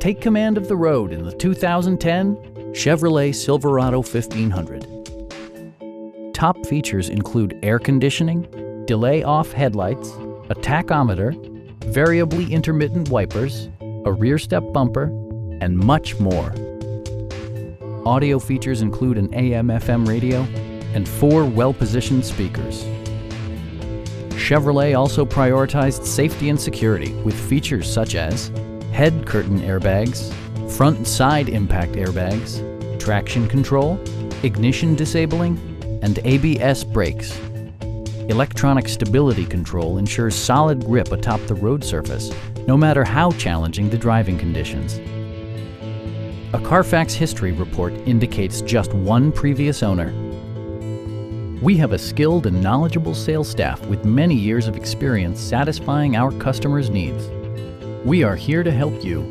Take command of the road in the 2010 Chevrolet Silverado 1500. Top features include air conditioning, delay-off headlights, a tachometer, variably intermittent wipers, a rear step bumper, and much more. Audio features include an AM/FM radio and 4 well-positioned speakers. Chevrolet also prioritized safety and security with features such as head curtain airbags, front and side impact airbags, traction control, ignition disabling, and ABS brakes. Electronic stability control ensures solid grip atop the road surface, no matter how challenging the driving conditions. A Carfax history report indicates just 1 previous owner. We have a skilled and knowledgeable sales staff with many years of experience satisfying our customers' needs. We are here to help you